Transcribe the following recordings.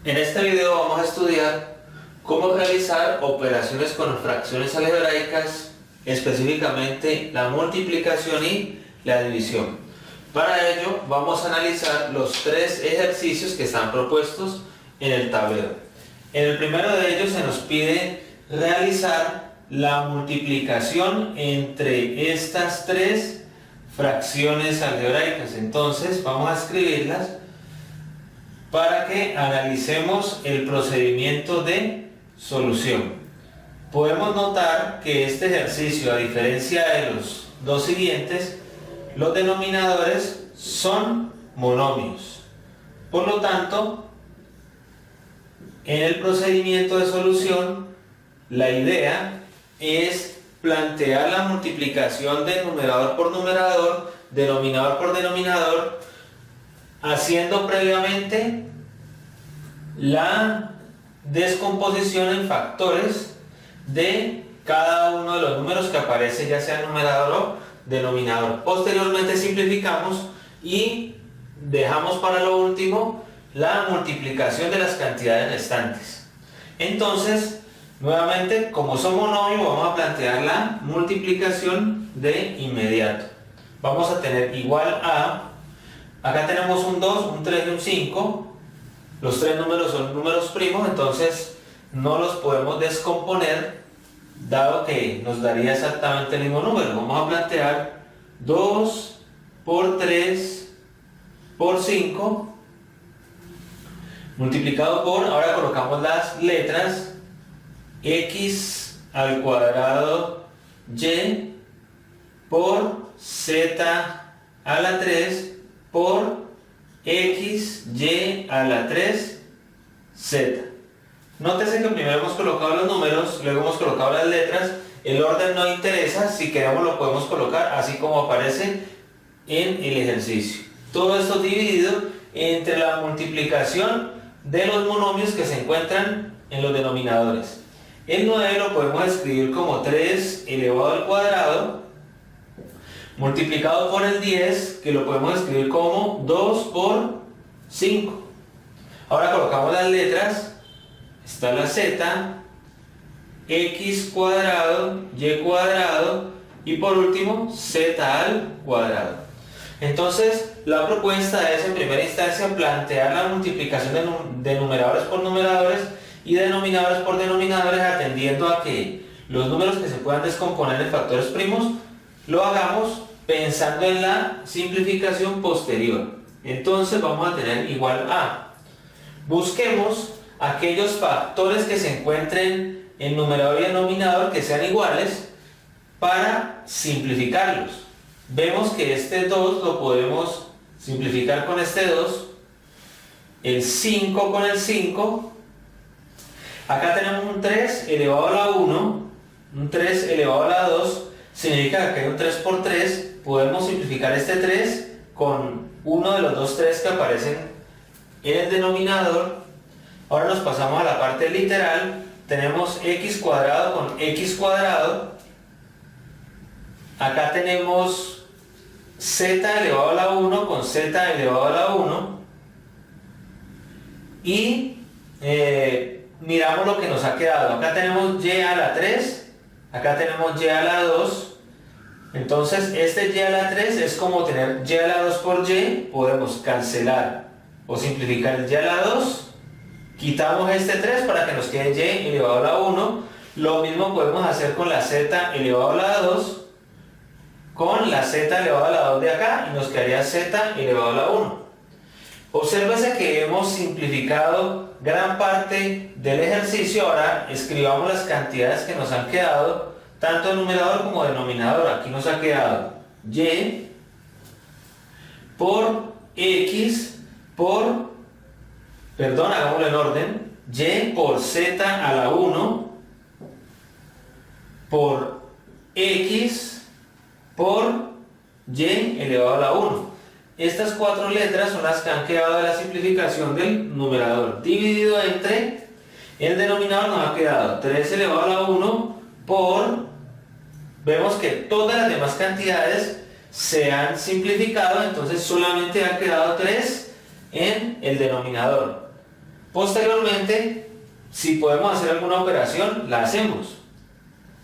En este video vamos a estudiar cómo realizar operaciones con fracciones algebraicas, específicamente la multiplicación y la división. Para ello vamos a analizar los tres ejercicios que están propuestos en el tablero. En el primero de ellos se nos pide realizar la multiplicación entre estas tres fracciones algebraicas. Entonces vamos a escribirlas para que analicemos el procedimiento de solución. Podemos notar que este ejercicio, a diferencia de los dos siguientes, los denominadores son monomios. Por lo tanto, en el procedimiento de solución, la idea es plantear la multiplicación de numerador por numerador, denominador por denominador, haciendo previamente la descomposición en factores de cada uno de los números que aparece, ya sea numerador o denominador. Posteriormente simplificamos y dejamos para lo último la multiplicación de las cantidades restantes. Entonces, nuevamente, como son monomios, vamos a plantear la multiplicación de inmediato. Vamos a tener igual a, acá tenemos un 2, un 3 y un 5. Los tres números son números primos, entonces no los podemos descomponer, dado que nos daría exactamente el mismo número. Vamos a plantear 2 por 3 por 5 multiplicado por, ahora colocamos las letras, x al cuadrado y por z a la 3 por x y a la 3 z. Nótese que primero hemos colocado los números, luego hemos colocado las letras. El orden no interesa, si queremos lo podemos colocar así como aparece en el ejercicio. Todo esto dividido entre la multiplicación de los monomios que se encuentran en los denominadores. El 9 lo podemos escribir como 3 elevado al cuadrado multiplicado por el 10, que lo podemos escribir como 2 por 5. Ahora colocamos las letras. Está la z, x cuadrado, y cuadrado y por último z al cuadrado. Entonces la propuesta es en primera instancia plantear la multiplicación de numeradores por numeradores y denominadores por denominadores, atendiendo a que los números que se puedan descomponer en factores primos lo hagamos pensando en la simplificación posterior. Entonces vamos a tener igual a, busquemos aquellos factores que se encuentren en numerador y denominador que sean iguales para simplificarlos. Vemos que este 2 lo podemos simplificar con este 2, el 5 con el 5. Acá tenemos un 3 elevado a la 1, un 3 elevado a la 2, significa que hay un 3 por 3, podemos simplificar este 3 con uno de los dos 3 que aparecen en el denominador. Ahora nos pasamos a la parte literal, tenemos x cuadrado con x cuadrado, acá tenemos z elevado a la 1 con z elevado a la 1 y miramos lo que nos ha quedado. Acá tenemos y a la 3, acá tenemos y a la 2, entonces este y a la 3 es como tener y a la 2 por y, podemos cancelar o simplificar el y a la 2. Quitamos este 3 para que nos quede y elevado a la 1. Lo mismo podemos hacer con la z elevado a la 2, con la z elevado a la 2 de acá, y nos quedaría z elevado a la 1. Obsérvese que hemos simplificado gran parte del ejercicio. Ahora escribamos las cantidades que nos han quedado, tanto de numerador como denominador. Aquí nos ha quedado y por x por, perdón, hagámoslo en orden, y por z a la 1 por x por y elevado a la 1. Estas cuatro letras son las que han quedado de la simplificación del numerador. Dividido entre el denominador nos ha quedado 3 elevado a la 1 por, vemos que todas las demás cantidades se han simplificado, entonces solamente ha quedado 3 en el denominador. Posteriormente, si podemos hacer alguna operación, la hacemos.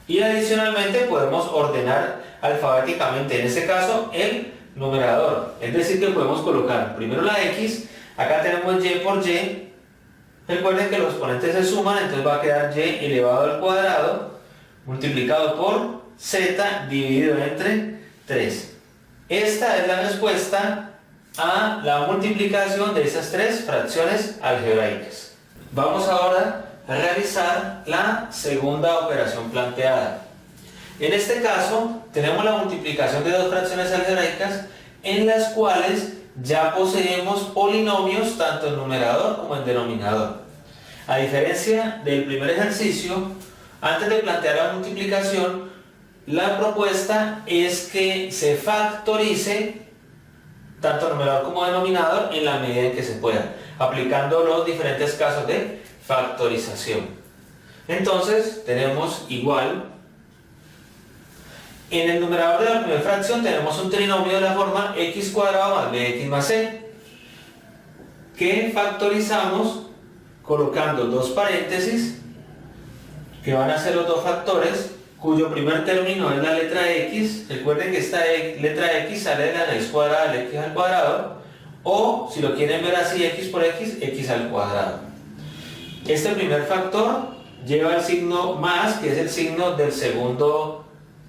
Y adicionalmente podemos ordenar alfabéticamente, en este caso, el numerador. Es decir, que podemos colocar primero la x, acá tenemos y por y. Recuerden que los exponentes se suman, entonces va a quedar y elevado al cuadrado multiplicado por z dividido entre 3. Esta es la respuesta a la multiplicación de esas tres fracciones algebraicas. Vamos ahora a realizar la segunda operación planteada. En este caso tenemos la multiplicación de dos fracciones algebraicas en las cuales ya poseemos polinomios tanto en numerador como en denominador. A diferencia del primer ejercicio, antes de plantear la multiplicación, la propuesta es que se factorice tanto numerador como denominador en la medida en que se pueda, aplicando los diferentes casos de factorización. Entonces tenemos igual. En el numerador de la primera fracción tenemos un trinomio de la forma x cuadrado más bx más c, que factorizamos colocando dos paréntesis, que van a ser los dos factores, cuyo primer término es la letra x. Recuerden que esta letra x sale de la raíz cuadrada del x al cuadrado, o si lo quieren ver así, x por x, x al cuadrado. Este primer factor lleva el signo más, que es el signo del segundo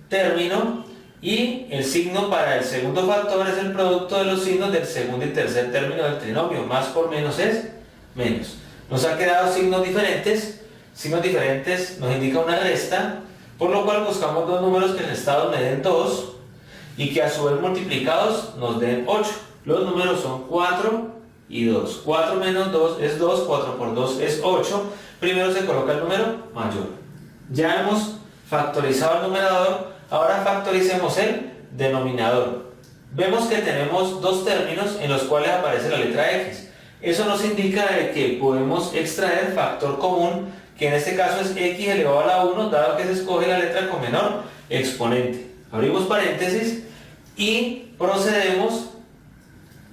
término, y el signo para el segundo factor es el producto de los signos del segundo y tercer término del trinomio. Más por menos es menos. Nos han quedado signos diferentes. Signos diferentes nos indica una resta, por lo cual buscamos dos números que restados me den 2 y que a su vez multiplicados nos den 8. Los números son 4 y 2. 4 menos 2 es 2, 4 por 2 es 8. Primero se coloca el número mayor. Ya hemos factorizado el numerador, ahora factoricemos el denominador. Vemos que tenemos dos términos en los cuales aparece la letra x. Eso nos indica de que podemos extraer factor común, que en este caso es x elevado a la 1, dado que se escoge la letra con menor exponente. Abrimos paréntesis y procedemos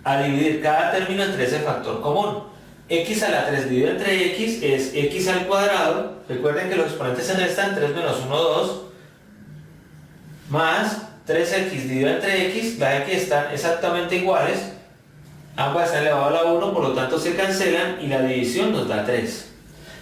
a dividir cada término entre ese factor común. X a la 3 dividido entre x es x al cuadrado. Recuerden que los exponentes se restan, 3 menos 1, 2, más 3x dividido entre x. Las x están exactamente iguales, ambas están elevadas a la 1, por lo tanto se cancelan y la división nos da 3.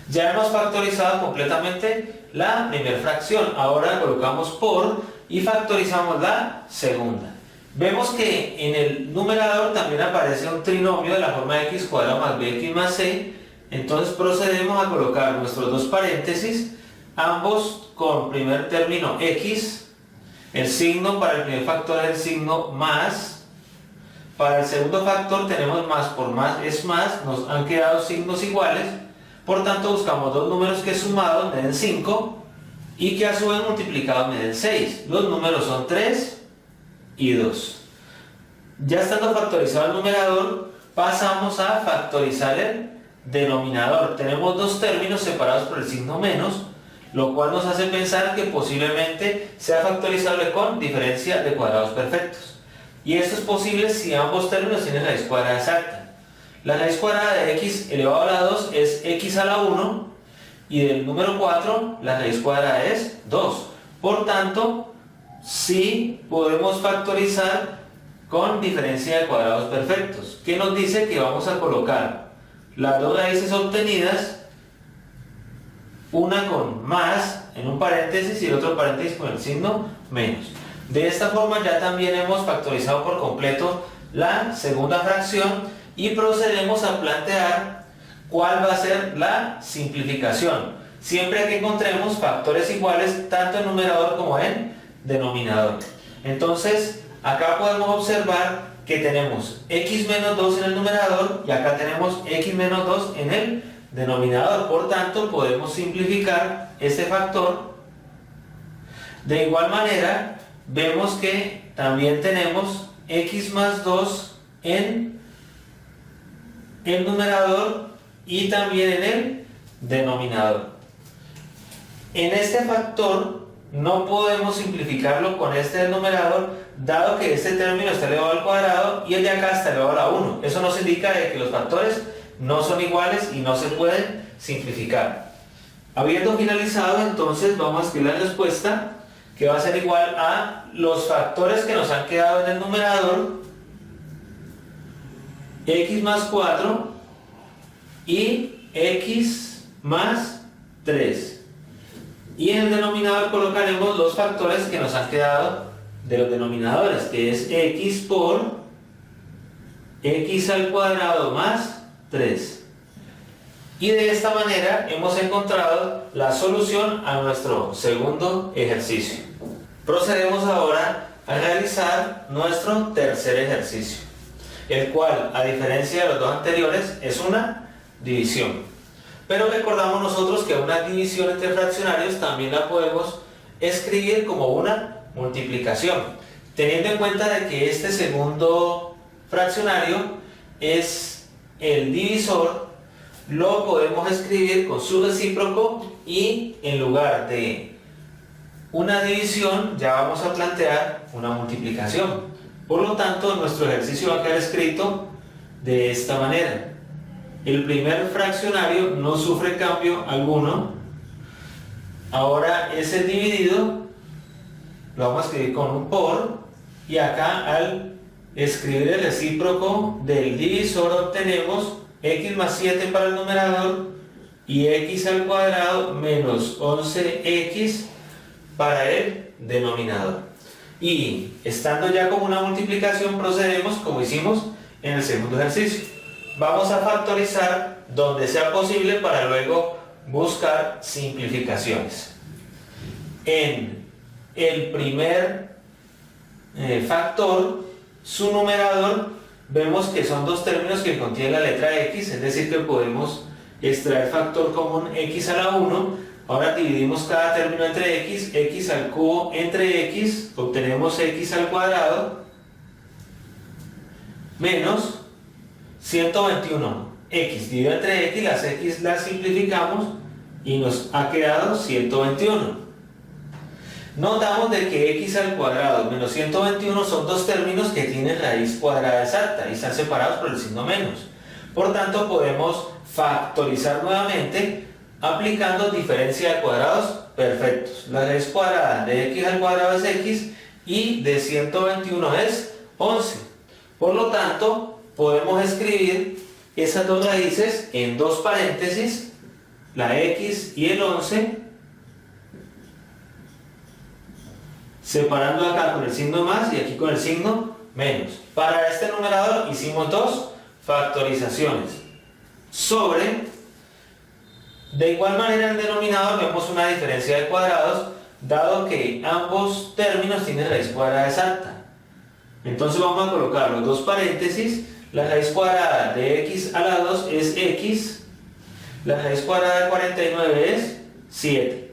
Ya hemos factorizado completamente la primera fracción. Ahora colocamos por y factorizamos la segunda. Vemos que en el numerador también aparece un trinomio de la forma x cuadrado más bx más c. Entonces procedemos a colocar nuestros dos paréntesis, ambos con primer término x. El signo para el primer factor es el signo más. Para el segundo factor tenemos más por más es más. Nos han quedado signos iguales. Por tanto, buscamos dos números que sumados me den 5 y que a su vez multiplicados me den 6. Los números son 3 y 2. Ya estando factorizado el numerador, pasamos a factorizar el denominador. Tenemos dos términos separados por el signo menos, lo cual nos hace pensar que posiblemente sea factorizable con diferencia de cuadrados perfectos. Y esto es posible si ambos términos tienen raíz cuadrada exacta. La raíz cuadrada de x elevado a la 2 es x a la 1 y del número 4 la raíz cuadrada es 2. Por tanto, sí podemos factorizar con diferencia de cuadrados perfectos, que nos dice que vamos a colocar las dos raíces obtenidas, una con más en un paréntesis y el otro paréntesis con el signo menos. De esta forma ya también hemos factorizado por completo la segunda fracción y procedemos a plantear cuál va a ser la simplificación, siempre que encontremos factores iguales tanto en numerador como en denominador. Entonces, acá podemos observar que tenemos x menos 2 en el numerador y acá tenemos x menos 2 en el denominador. Por tanto, podemos simplificar este factor. De igual manera, vemos que también tenemos x más 2 en el numerador y también en el denominador. En este factor no podemos simplificarlo con este del numerador, dado que este término está elevado al cuadrado y el de acá está elevado a la 1. Eso nos indica de que los factores no son iguales y no se pueden simplificar. Habiendo finalizado, entonces vamos a escribir la respuesta, que va a ser igual a los factores que nos han quedado en el numerador, x más 4 y x más 3. Y en el denominador colocaremos los factores que nos han quedado de los denominadores, que es x por x al cuadrado más 3. Y de esta manera hemos encontrado la solución a nuestro segundo ejercicio. Procedemos ahora a realizar nuestro tercer ejercicio, el cual, a diferencia de los dos anteriores, es una división. Pero recordamos nosotros que una división entre fraccionarios también la podemos escribir como una multiplicación, teniendo en cuenta de que este segundo fraccionario es el divisor, lo podemos escribir con su recíproco y en lugar de una división ya vamos a plantear una multiplicación. Por lo tanto, nuestro ejercicio va a quedar escrito de esta manera. El primer fraccionario no sufre cambio alguno. Ahora ese dividido lo vamos a escribir con un por, y acá al escribir el recíproco del divisor obtenemos x más 7 para el numerador y x al cuadrado menos 11x para el denominador. Y estando ya como una multiplicación, procedemos como hicimos en el segundo ejercicio. Vamos a factorizar donde sea posible para luego buscar simplificaciones. En el primer factor, su numerador, vemos que son dos términos que contienen la letra x, es decir que podemos extraer factor común x a la 1. Ahora dividimos cada término entre x, x al cubo entre x, obtenemos x al cuadrado menos 121. X dividido entre x, las x las simplificamos y nos ha quedado 121. Notamos de que x al cuadrado menos 121 son dos términos que tienen raíz cuadrada exacta y están separados por el signo menos. Por tanto, podemos factorizar nuevamente aplicando diferencia de cuadrados perfectos. La raíz cuadrada de x al cuadrado es x y de 121 es 11. Por lo tanto, podemos escribir esas dos raíces en dos paréntesis, la x y el 11, separando acá con el signo más y aquí con el signo menos. Para este numerador hicimos dos factorizaciones sobre, de igual manera en el denominador vemos una diferencia de cuadrados, dado que ambos términos tienen raíz cuadrada exacta. Entonces vamos a colocar los dos paréntesis, la raíz cuadrada de x a la 2 es x, la raíz cuadrada de 49 es 7.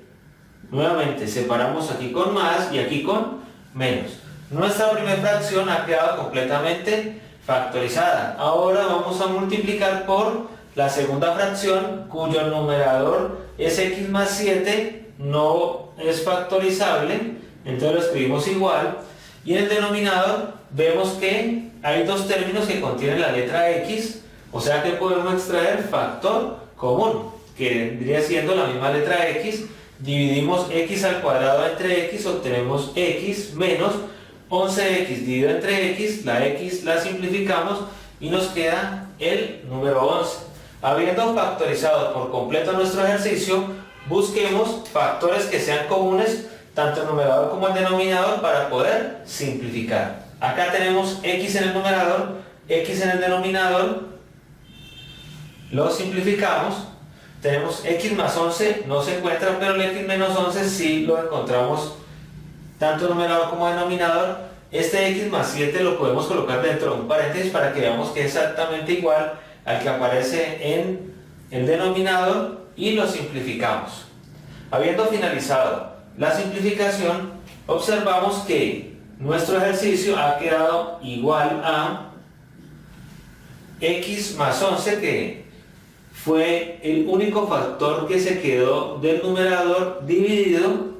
Nuevamente separamos aquí con más y aquí con menos. Nuestra primera fracción ha quedado completamente factorizada. Ahora vamos a multiplicar por la segunda fracción, cuyo numerador es x más 7, no es factorizable, entonces lo escribimos igual. Y en el denominador vemos que hay dos términos que contienen la letra x, o sea que podemos extraer factor común, que vendría siendo la misma letra x. Dividimos x al cuadrado entre x, obtenemos x menos 11x dividido entre x, la x la simplificamos y nos queda el número 11. Habiendo factorizado por completo nuestro ejercicio, busquemos factores que sean comunes tanto el numerador como el denominador para poder simplificar. Acá tenemos x en el numerador, x en el denominador, lo simplificamos. Tenemos x más 11, no se encuentra, pero el x menos 11 sí lo encontramos tanto numerador como denominador. Este x más 7 lo podemos colocar dentro de un paréntesis para que veamos que es exactamente igual al que aparece en el denominador y lo simplificamos. Habiendo finalizado la simplificación, observamos que nuestro ejercicio ha quedado igual a x más 11, que fue el único factor que se quedó del numerador, dividido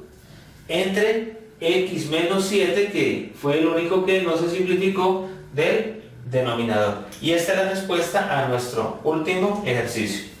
entre x menos 7, que fue el único que no se simplificó del denominador. Y esta es la respuesta a nuestro último ejercicio.